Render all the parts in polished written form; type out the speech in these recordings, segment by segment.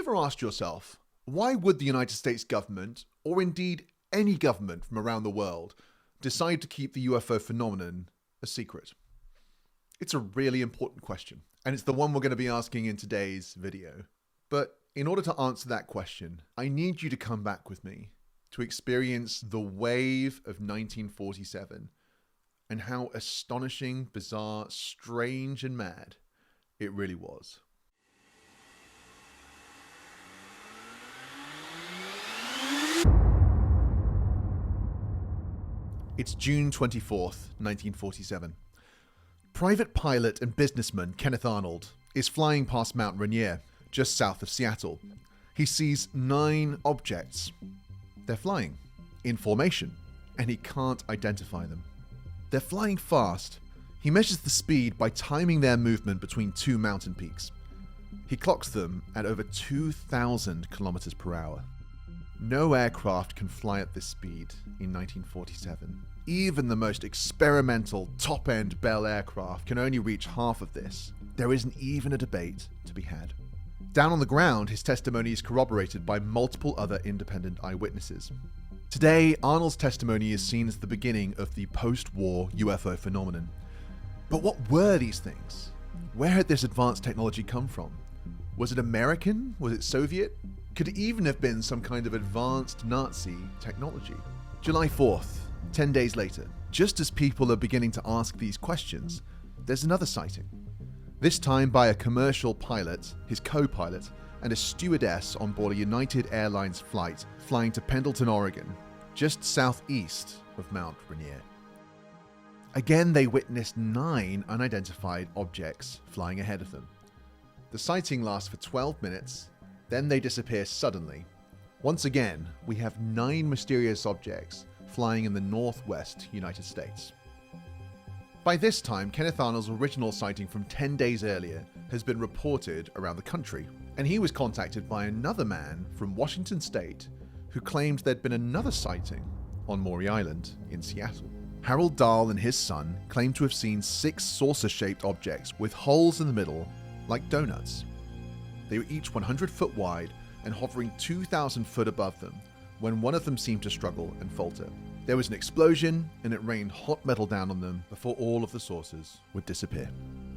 ever asked yourself, why would the United States government, or indeed any government from around the world, decide to keep the UFO phenomenon a secret? It's a really important question, and it's the one we're going to be asking in today's video. But in order to answer that question, I need you to come back with me to experience the wave of 1947 and how astonishing, bizarre, strange, and mad it really was. It's June 24th, 1947. Private pilot and businessman Kenneth Arnold is flying past Mount Rainier, just south of Seattle. He sees 9 objects. They're flying, in formation, and he can't identify them. They're flying fast. He measures the speed by timing their movement between 2 mountain peaks. He clocks them at over 2,000 kilometers per hour. No aircraft can fly at this speed in 1947. Even the most experimental top-end Bell aircraft can only reach half of this. There isn't even a debate to be had. Down on the ground, his testimony is corroborated by multiple other independent eyewitnesses. Today, Arnold's testimony is seen as the beginning of the post-war UFO phenomenon. But what were these things? Where had this advanced technology come from? Was it American? Was it Soviet? Could it even have been some kind of advanced Nazi technology? July 4th, 10 days later, just as people are beginning to ask these questions, there's another sighting. This time by a commercial pilot, his co-pilot, and a stewardess on board a United Airlines flight flying to Pendleton, Oregon, just southeast of Mount Rainier. Again, they witnessed 9 unidentified objects flying ahead of them. The sighting lasts for 12 minutes, then they disappear suddenly. Once again, we have 9 mysterious objects flying in the northwest United States. By this time, Kenneth Arnold's original sighting from 10 days earlier has been reported around the country, and he was contacted by another man from Washington State who claimed there'd been another sighting on Maury Island in Seattle. Harold Dahl and his son claimed to have seen 6 saucer-shaped objects with holes in the middle like donuts. They were each 100 foot wide and hovering 2,000 foot above them when one of them seemed to struggle and falter. There was an explosion and it rained hot metal down on them before all of the saucers would disappear.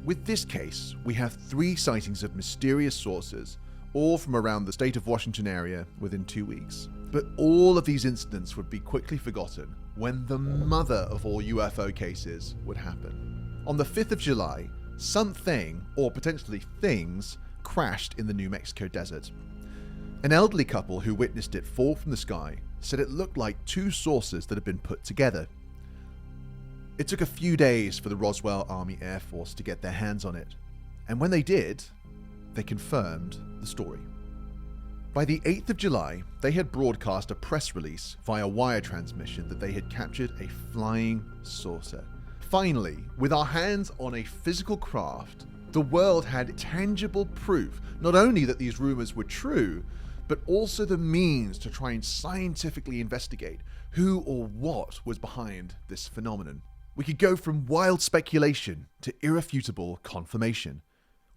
With this case, we have 3 sightings of mysterious saucers, all from around the state of Washington area within 2 weeks. But all of these incidents would be quickly forgotten when the mother of all UFO cases would happen. On the 5th of July, something, or potentially things, crashed in the New Mexico desert. An elderly couple who witnessed it fall from the sky said it looked like 2 saucers that had been put together. It took a few days for the Roswell Army Air Force to get their hands on it, and when they did, they confirmed the story. By the 8th of July, they had broadcast a press release via wire transmission that they had captured a flying saucer. Finally, with our hands on a physical craft, the world had tangible proof not only that these rumors were true, but also the means to try and scientifically investigate who or what was behind this phenomenon. We could go from wild speculation to irrefutable confirmation.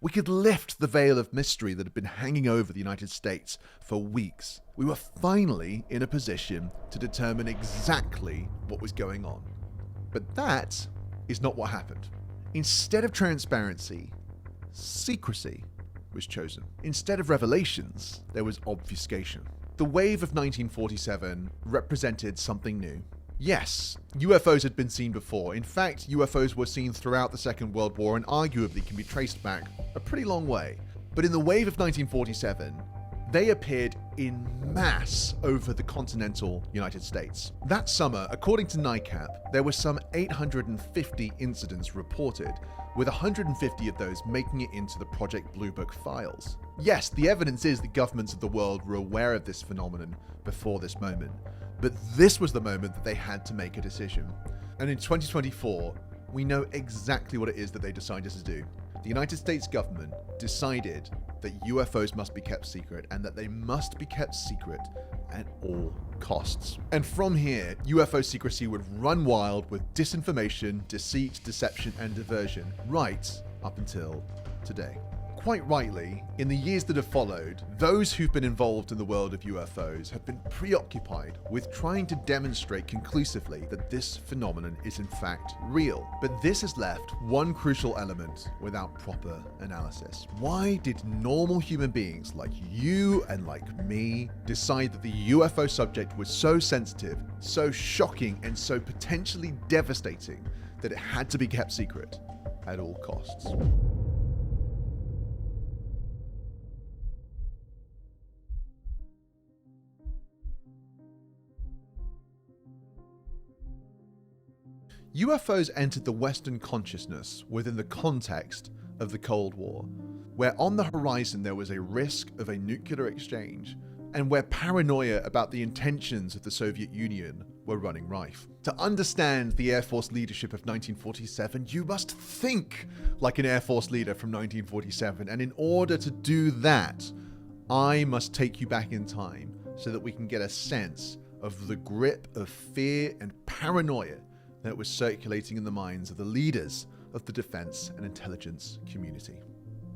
We could lift the veil of mystery that had been hanging over the United States for weeks. We were finally in a position to determine exactly what was going on. But that is not what happened. Instead of transparency, secrecy was chosen. Instead of revelations, there was obfuscation. The wave of 1947 represented something new. Yes, UFOs had been seen before. In fact, UFOs were seen throughout the Second World War and arguably can be traced back a pretty long way. But in the wave of 1947, they appeared in mass over the continental United States. That summer, according to NICAP, there were some 850 incidents reported, with 150 of those making it into the Project Blue Book files. Yes, the evidence is that governments of the world were aware of this phenomenon before this moment, but this was the moment that they had to make a decision. And in 2024, we know exactly what it is that they decided to do. The United States government decided that UFOs must be kept secret and that they must be kept secret at all costs. And from here, UFO secrecy would run wild with disinformation, deceit, deception, and diversion, right up until today. Quite rightly, in the years that have followed, those who've been involved in the world of UFOs have been preoccupied with trying to demonstrate conclusively that this phenomenon is in fact real. But this has left one crucial element without proper analysis. Why did normal human beings like you and like me decide that the UFO subject was so sensitive, so shocking, and so potentially devastating that it had to be kept secret at all costs? UFOs entered the Western consciousness within the context of the Cold War, where on the horizon there was a risk of a nuclear exchange, and where paranoia about the intentions of the Soviet Union were running rife. To understand the Air Force leadership of 1947, you must think like an Air Force leader from 1947, and in order to do that, I must take you back in time so that we can get a sense of the grip of fear and paranoia that was circulating in the minds of the leaders of the defense and intelligence community.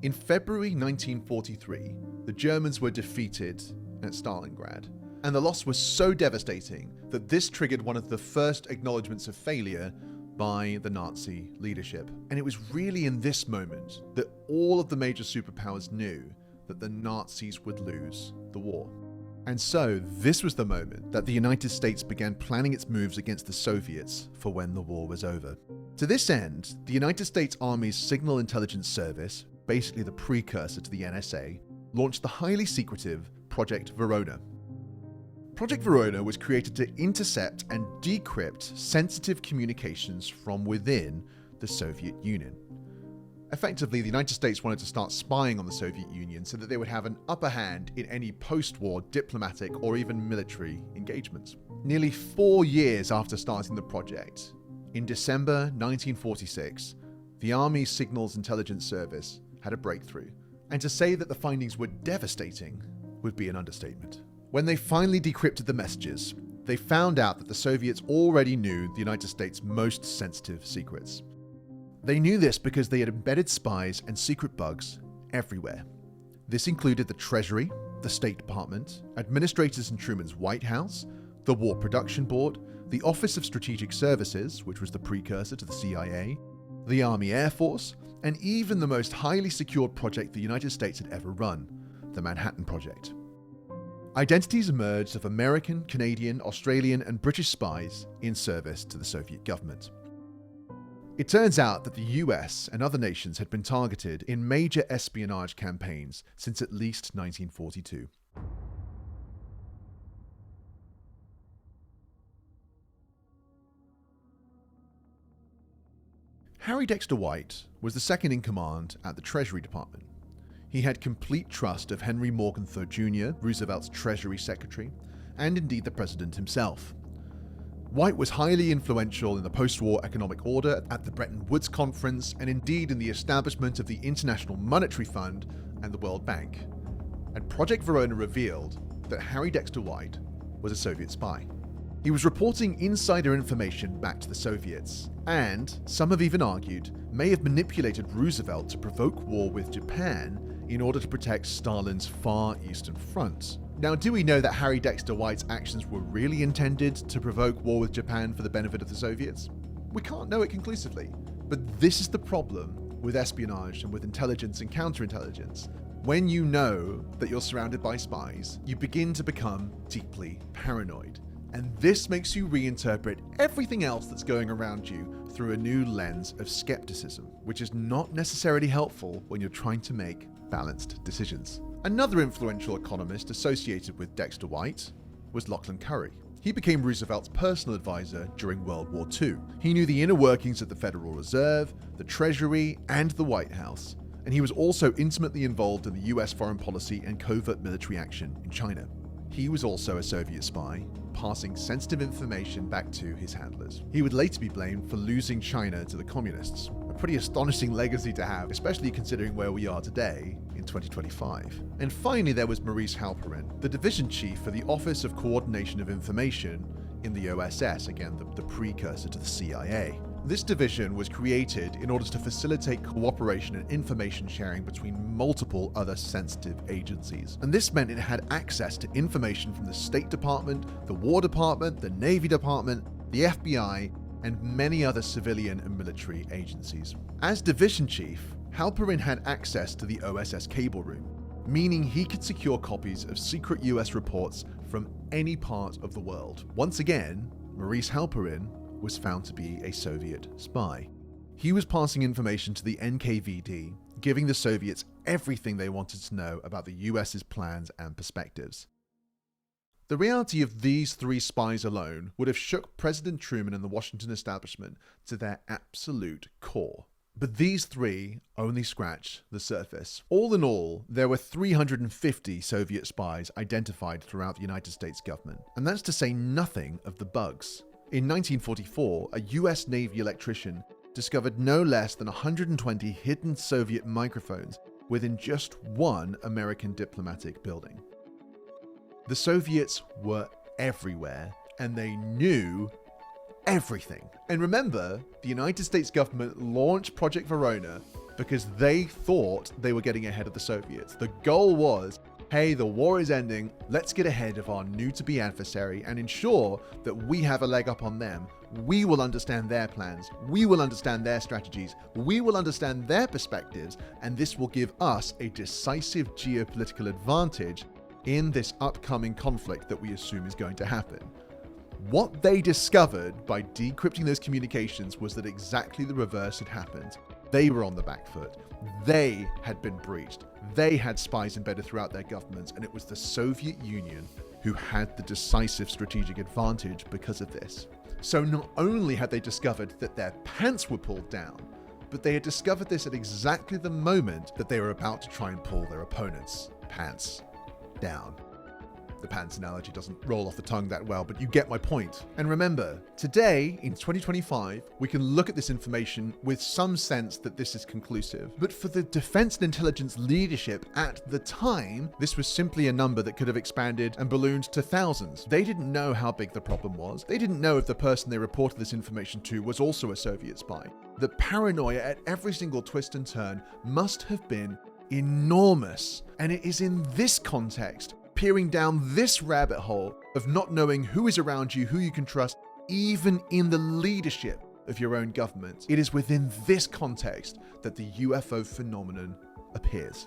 In February 1943, the Germans were defeated at Stalingrad, and the loss was so devastating that this triggered one of the first acknowledgements of failure by the Nazi leadership. And it was really in this moment that all of the major superpowers knew that the Nazis would lose the war. And so, this was the moment that the United States began planning its moves against the Soviets for when the war was over. To this end, the United States Army's Signal Intelligence Service, basically the precursor to the NSA, launched the highly secretive Project Verona. Project Verona was created to intercept and decrypt sensitive communications from within the Soviet Union. Effectively, the United States wanted to start spying on the Soviet Union so that they would have an upper hand in any post-war diplomatic or even military engagements. Nearly 4 years after starting the project, in December 1946, the Army's Signals Intelligence Service had a breakthrough, and to say that the findings were devastating would be an understatement. When they finally decrypted the messages, they found out that the Soviets already knew the United States' most sensitive secrets. They knew this because they had embedded spies and secret bugs everywhere. This included the Treasury, the State Department, administrators in Truman's White House, the War Production Board, the Office of Strategic Services, which was the precursor to the CIA, the Army Air Force, and even the most highly secured project the United States had ever run, the Manhattan Project. Identities emerged of American, Canadian, Australian, and British spies in service to the Soviet government. It turns out that the US and other nations had been targeted in major espionage campaigns since at least 1942. Harry Dexter White was the second in command at the Treasury Department. He had complete trust of Henry Morgenthau Jr., Roosevelt's Treasury Secretary, and indeed the President himself. White was highly influential in the post-war economic order at the Bretton Woods Conference and indeed in the establishment of the International Monetary Fund and the World Bank. And Project Verona revealed that Harry Dexter White was a Soviet spy. He was reporting insider information back to the Soviets, and, some have even argued, may have manipulated Roosevelt to provoke war with Japan in order to protect Stalin's Far Eastern Front. Now, do we know that Harry Dexter White's actions were really intended to provoke war with Japan for the benefit of the Soviets? We can't know it conclusively, but this is the problem with espionage and with intelligence and counterintelligence. When you know that you're surrounded by spies, you begin to become deeply paranoid. And this makes you reinterpret everything else that's going around you through a new lens of skepticism, which is not necessarily helpful when you're trying to make balanced decisions. Another influential economist associated with Dexter White was Lachlan Curry. He became Roosevelt's personal advisor during World War II. He knew the inner workings of the Federal Reserve, the Treasury, and the White House, and he was also intimately involved in the US foreign policy and covert military action in China. He was also a Soviet spy, passing sensitive information back to his handlers. He would later be blamed for losing China to the communists. A pretty astonishing legacy to have, especially considering where we are today in 2025. And finally, there was Maurice Halperin, the division chief for the Office of Coordination of Information in the OSS, again, the precursor to the CIA. This division was created in order to facilitate cooperation and information sharing between multiple other sensitive agencies. And this meant it had access to information from the State Department, the War Department, the Navy Department, the FBI, and many other civilian and military agencies. As division chief, Halperin had access to the OSS cable room, meaning he could secure copies of secret US reports from any part of the world. Once again, Maurice Halperin was found to be a Soviet spy. He was passing information to the NKVD, giving the Soviets everything they wanted to know about the US's plans and perspectives. The reality of these three spies alone would have shook President Truman and the Washington establishment to their absolute core. But these three only scratch the surface. All in all, there were 350 Soviet spies identified throughout the United States government, and that's to say nothing of the bugs. In 1944, a US Navy electrician discovered no less than 120 hidden Soviet microphones within just one American diplomatic building. The Soviets were everywhere, and they knew everything. And remember, the United States government launched Project Verona because they thought they were getting ahead of the Soviets. The goal was, hey, the war is ending, let's get ahead of our new-to-be adversary and ensure that we have a leg up on them. We will understand their plans, we will understand their strategies, we will understand their perspectives, and this will give us a decisive geopolitical advantage in this upcoming conflict that we assume is going to happen. What they discovered by decrypting those communications was that exactly the reverse had happened. They were on the back foot. They had been breached. They had spies embedded throughout their governments, and it was the Soviet Union who had the decisive strategic advantage because of this. So not only had they discovered that their pants were pulled down, but they had discovered this at exactly the moment that they were about to try and pull their opponent's pants down. The pants analogy doesn't roll off the tongue that well, but you get my point. And remember, today, in 2025, we can look at this information with some sense that this is conclusive. But for the defense and intelligence leadership at the time, this was simply a number that could have expanded and ballooned to thousands. They didn't know how big the problem was. They didn't know if the person they reported this information to was also a Soviet spy. The paranoia at every single twist and turn must have been enormous. And it is in this context, peering down this rabbit hole of not knowing who is around you, who you can trust, even in the leadership of your own government. It is within this context that the UFO phenomenon appears.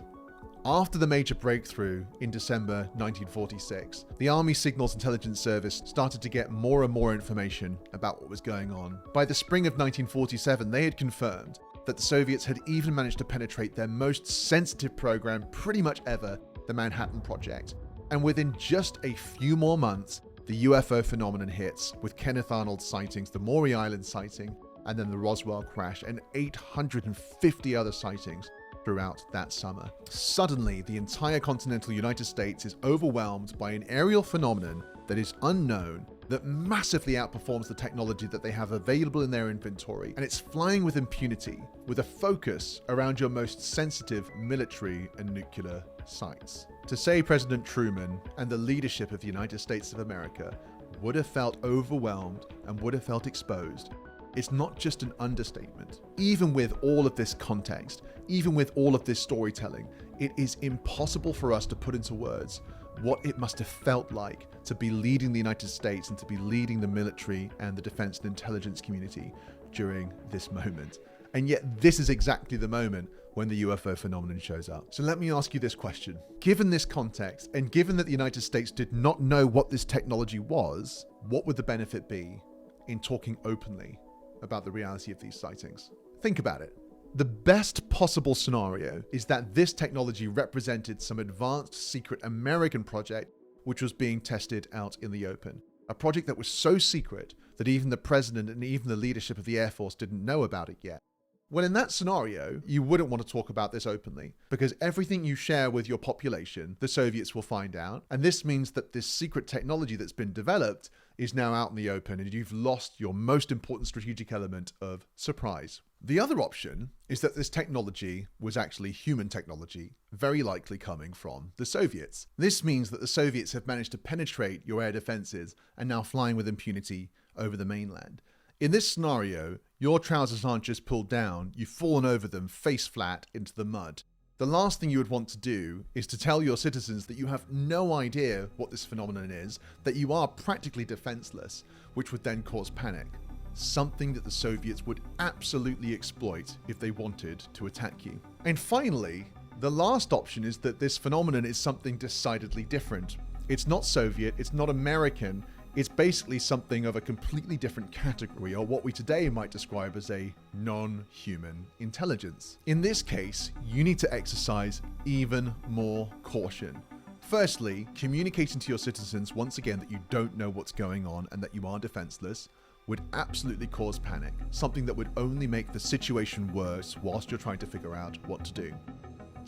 After the major breakthrough in December 1946, the Army Signals Intelligence Service started to get more and more information about what was going on. By the spring of 1947, they had confirmed that the Soviets had even managed to penetrate their most sensitive program pretty much ever, the Manhattan Project. And within just a few more months, the UFO phenomenon hits, with Kenneth Arnold's sightings, the Maury Island sighting, and then the Roswell crash, and 850 other sightings throughout that summer. Suddenly, the entire continental United States is overwhelmed by an aerial phenomenon that is unknown, that massively outperforms the technology that they have available in their inventory, and it's flying with impunity, with a focus around your most sensitive military and nuclear sites. To say President Truman and the leadership of the United States of America would have felt overwhelmed and would have felt exposed, it's not just an understatement. Even with all of this context, even with all of this storytelling, it is impossible for us to put into words what it must have felt like to be leading the United States and to be leading the military and the defense and intelligence community during this moment. And yet this is exactly the moment when the UFO phenomenon shows up. So let me ask you this question. Given this context, and given that the United States did not know what this technology was, what would the benefit be in talking openly about the reality of these sightings? Think about it. The best possible scenario is that this technology represented some advanced secret American project which was being tested out in the open. A project that was so secret that even the president and even the leadership of the Air Force didn't know about it yet. Well, in that scenario, you wouldn't want to talk about this openly, because everything you share with your population, the Soviets will find out. And this means that this secret technology that's been developed is now out in the open, and you've lost your most important strategic element of surprise. The other option is that this technology was actually human technology, very likely coming from the Soviets. This means that the Soviets have managed to penetrate your air defenses and now flying with impunity over the mainland. In this scenario, your trousers aren't just pulled down, you've fallen over them face flat into the mud. The last thing you would want to do is to tell your citizens that you have no idea what this phenomenon is, that you are practically defenseless, which would then cause panic. Something that the Soviets would absolutely exploit if they wanted to attack you. And finally, the last option is that this phenomenon is something decidedly different. It's not Soviet, it's not American, it's basically something of a completely different category, or what we today might describe as a non-human intelligence. In this case, you need to exercise even more caution. Firstly, communicating to your citizens once again that you don't know what's going on and that you are defenseless would absolutely cause panic, something that would only make the situation worse whilst you're trying to figure out what to do.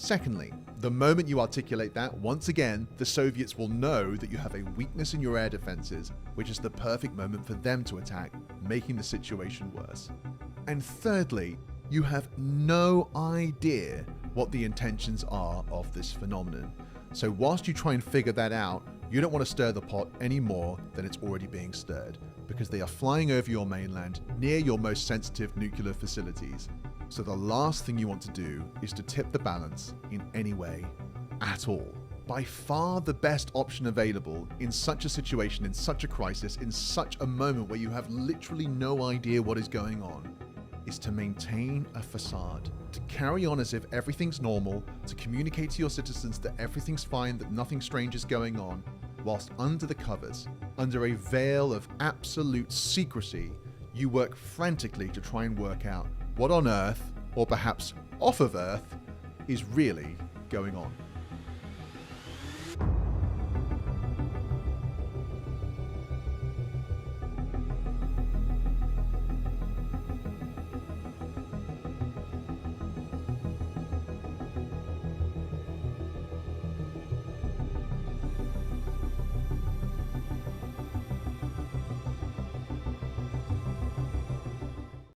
Secondly, the moment you articulate that, once again, the Soviets will know that you have a weakness in your air defenses, which is the perfect moment for them to attack, making the situation worse. And thirdly, you have no idea what the intentions are of this phenomenon. So whilst you try and figure that out, you don't want to stir the pot any more than it's already being stirred, because they are flying over your mainland near your most sensitive nuclear facilities. So the last thing you want to do is to tip the balance in any way at all. By far the best option available in such a situation, in such a crisis, in such a moment where you have literally no idea what is going on, is to maintain a facade, to carry on as if everything's normal, to communicate to your citizens that everything's fine, that nothing strange is going on, whilst under the covers, under a veil of absolute secrecy, you work frantically to try and work out what on earth, or perhaps off of Earth, is really going on.